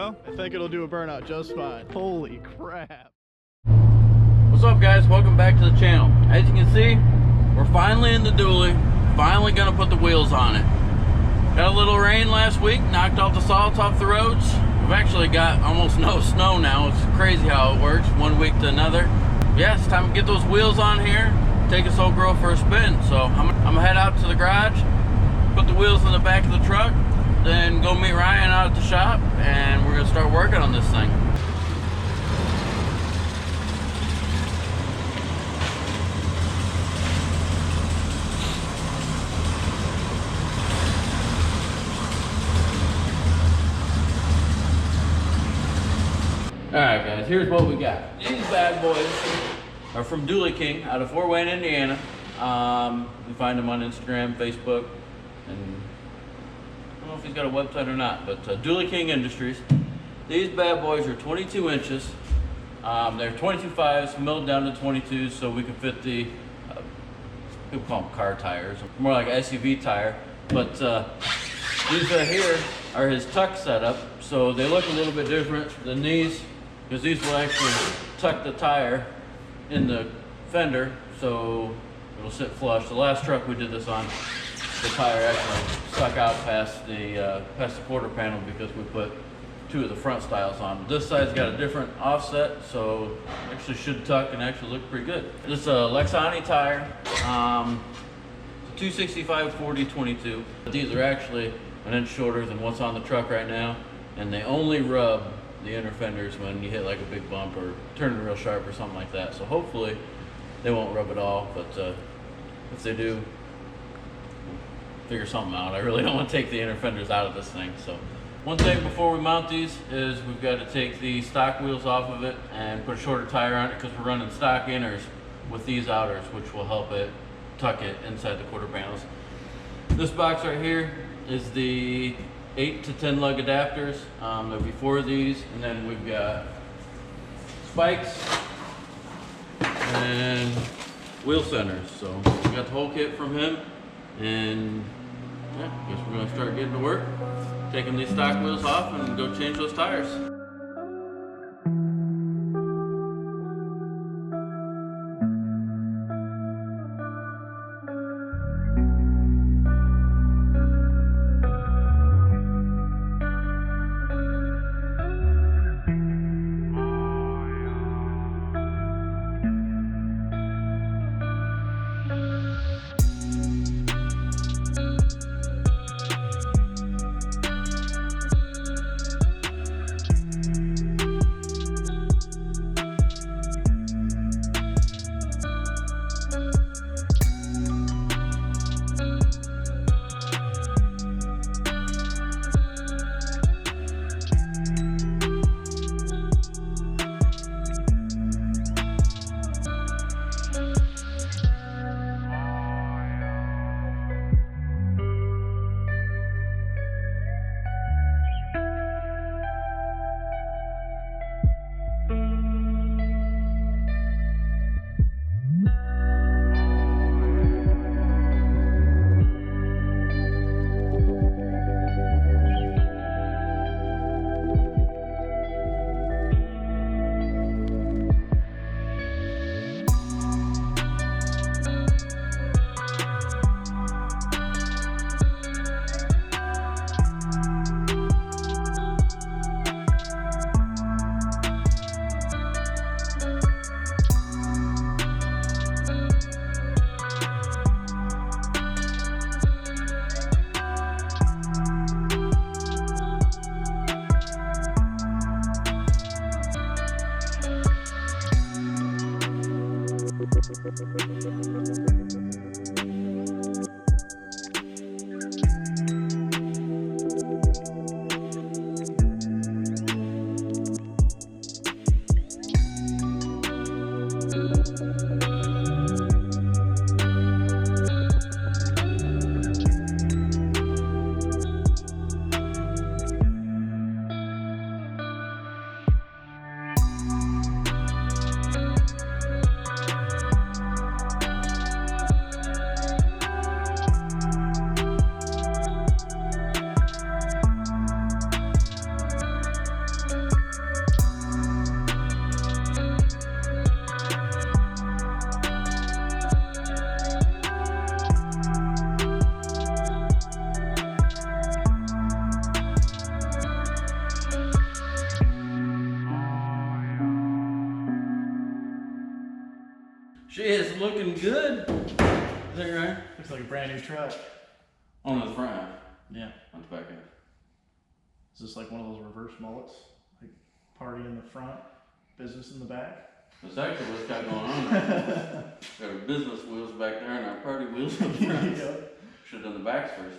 well, I think it'll do a burnout just fine. Holy crap. What's up, guys? Welcome back to the channel. As you can see, we're finally in the dually. Finally gonna put the wheels on it. Got a little rain last week, knocked all the salt off the roads. We've actually got almost no snow now. It's crazy how it works, one week to another. Yeah, it's time to get those wheels on here, take this old girl for a spin. So I'm gonna head out to the garage, put the wheels in the back of the truck, then go meet Ryan out at the shop, and we're gonna start working on this thing. Alright guys, here's what we got. These bad boys are from Dually King out of Fort Wayne, Indiana. You find him on Instagram, Facebook, and I don't know if he's got a website or not, but Dually King Industries. These bad boys are 22 inches. They're 22.5s, milled down to 22s, so we can fit the, people call them car tires, more like an SUV tire. But these right here are his tuck setup, so they look a little bit different than these, because these will actually tuck the tire in the fender, so it'll sit flush. The last truck we did this on, the tire actually stuck out past the quarter panel because we put two of the front styles on. This side's got a different offset, so it actually should tuck and actually look pretty good. This is a Lexani tire, 265/40/22. These are actually an inch shorter than what's on the truck right now, and they only rub the inner fenders when you hit like a big bump or turn it real sharp or something like that. So hopefully they won't rub at all, but if they do, figure something out. I really don't want to take the inner fenders out of this thing. So one thing before we mount these is we've got to take the stock wheels off of it and put a shorter tire on it, because we're running stock inners with these outers, which will help it tuck it inside the quarter panels. This box right here is the 8 to 10 lug adapters. There'll be 4 of these, and then we've got spikes and wheel centers. So we got the whole kit from him, and yeah, I guess we're gonna start getting to work, taking these stock wheels off and go change those tires. Shit's looking good. Is that right? Looks like a brand new truck. On the front. Yeah. On the back end. Is this like one of those reverse mullets? Like party in the front, business in the back? That's actually what's got going on there. Got our business wheels back there and our party wheels in the front. Yeah. Should have done the backs first.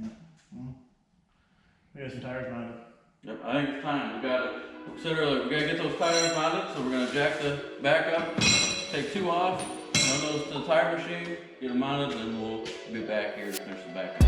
Yeah. We got some tires mounted. Yep, I think it's time. We gotta, like I said earlier, we gotta get those tires mounted, so we're gonna jack the back up, take 2 off, run those to the tire machine, get them mounted, and we'll be back here to finish the back up.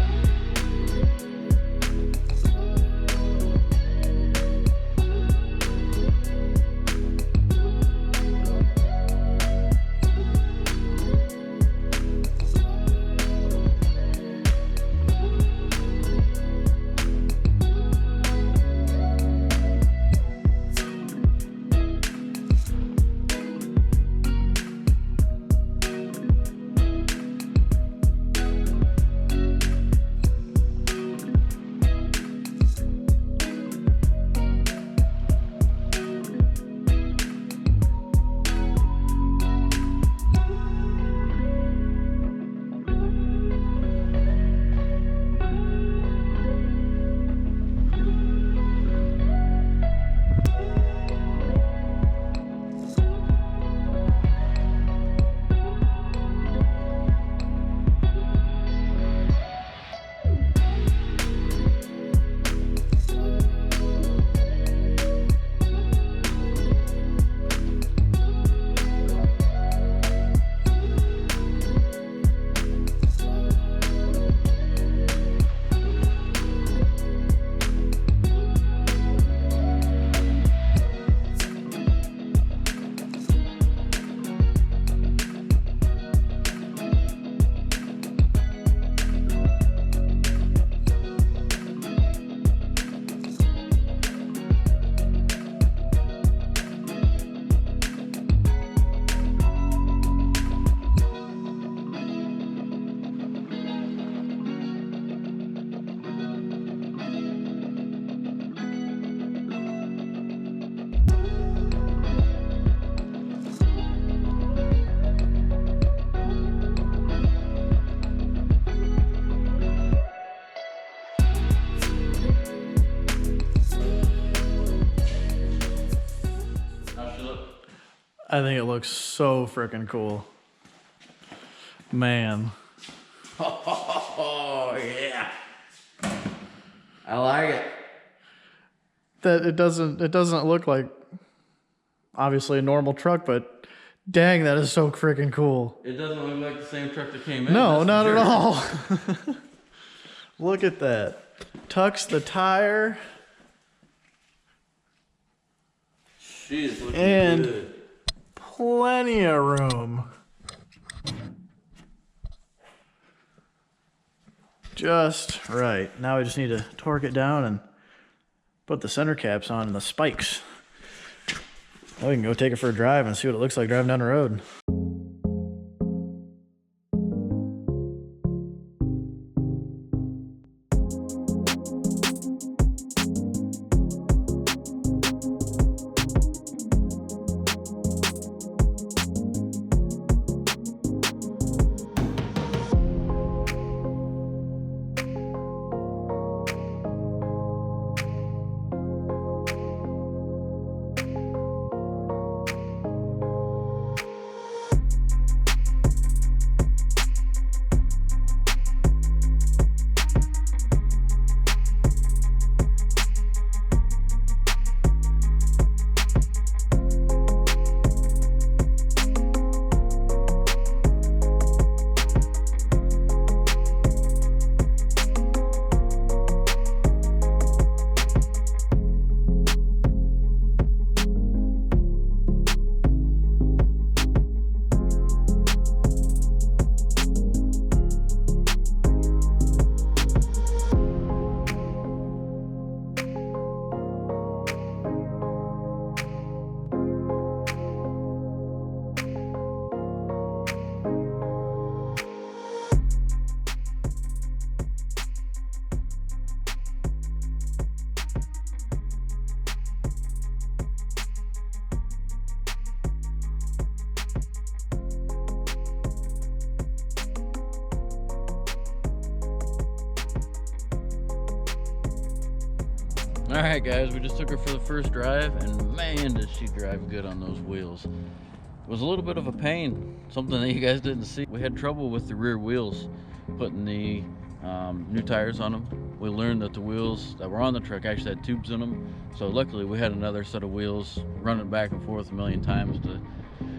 I think it looks so freaking cool. Man. Oh, yeah. I like it. That it doesn't look like obviously a normal truck, but dang, that is so freaking cool. It doesn't look like the same truck that came in. No, not at all. Look at that. Tucks the tire. She is looking and good. Plenty of room. Just right. Now we just need to torque it down and put the center caps on and the spikes. Now we can go take it for a drive and see what it looks like driving down the road. All right, guys, we just took her for the first drive, and man, does she drive good on those wheels. It was a little bit of a pain, something that you guys didn't see. We had trouble with the rear wheels, putting the new tires on them. We learned that the wheels that were on the truck actually had tubes in them, so luckily we had another set of wheels running back and forth a million times to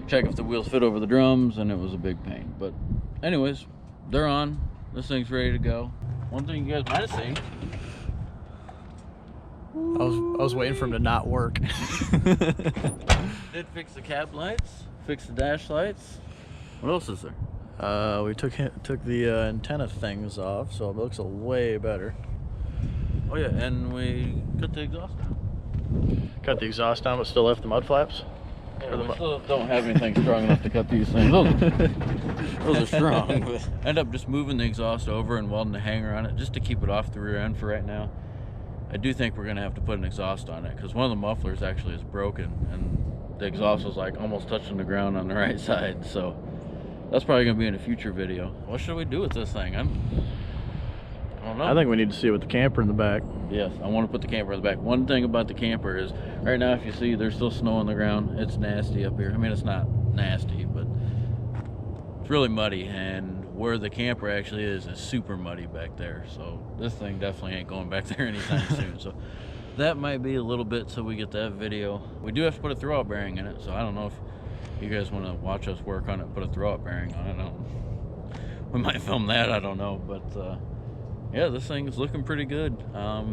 check if the wheels fit over the drums, and it was a big pain. But anyways, they're on. This thing's ready to go. One thing you guys might have seen, I was waiting for him to not work. did fix the cab lights, fix the dash lights. What else is there? We took the antenna things off, so it looks way better. Oh yeah, and we cut the exhaust down. Cut the exhaust down, but still left the mud flaps. Yeah, we still don't have anything strong enough to cut these things. Those are strong. But end up just moving the exhaust over and welding the hanger on it just to keep it off the rear end for right now. I do think we're gonna have to put an exhaust on it because one of the mufflers actually is broken and the exhaust was like almost touching the ground on the right side. So that's probably gonna be in a future video. What should we do with this thing? I don't know. I think we need to see it with the camper in the back. Yes, I want to put the camper in the back. One thing about the camper is right now, if you see, there's still snow on the ground. It's nasty up here. I mean, it's not nasty, but it's really muddy, and where the camper actually is super muddy back there. So this thing definitely ain't going back there anytime soon. So that might be a little bit till we get that video. We do have to put a throwout bearing in it, so I don't know if you guys want to watch us work on it, put a throwout bearing on it. We might film that, I don't know, but yeah, this thing is looking pretty good.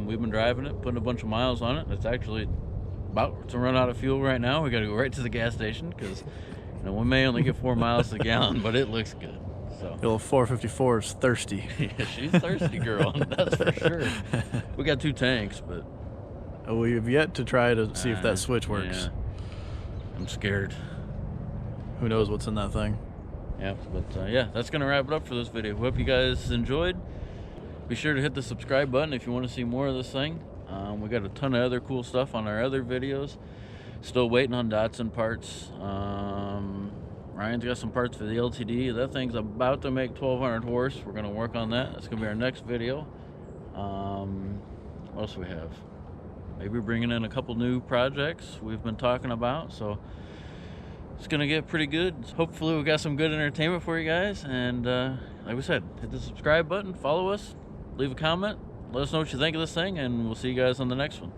We've been driving it, putting a bunch of miles on it. It's actually about to run out of fuel right now. We got to go right to the gas station because we may only get 4 miles a gallon, but it looks good. So The old 454 is thirsty. yeah, she's thirsty, girl. That's for sure. We got 2 tanks, but We've yet to try to see if that switch works. Yeah. I'm scared. Who knows what's in that thing? Yeah, but yeah, that's gonna wrap it up for this video. Hope you guys enjoyed. Be sure to hit the subscribe button if you want to see more of this thing. We got a ton of other cool stuff on our other videos. Still waiting on Datsun parts. Ryan's got some parts for the LTD. That thing's about to make 1200 horse. We're going to work on that. That's going to be our next video. What else do we have? Maybe bringing in a couple new projects we've been talking about. So it's going to get pretty good. Hopefully we got some good entertainment for you guys. And like we said, hit the subscribe button, follow us, leave a comment, let us know what you think of this thing, and we'll see you guys on the next one.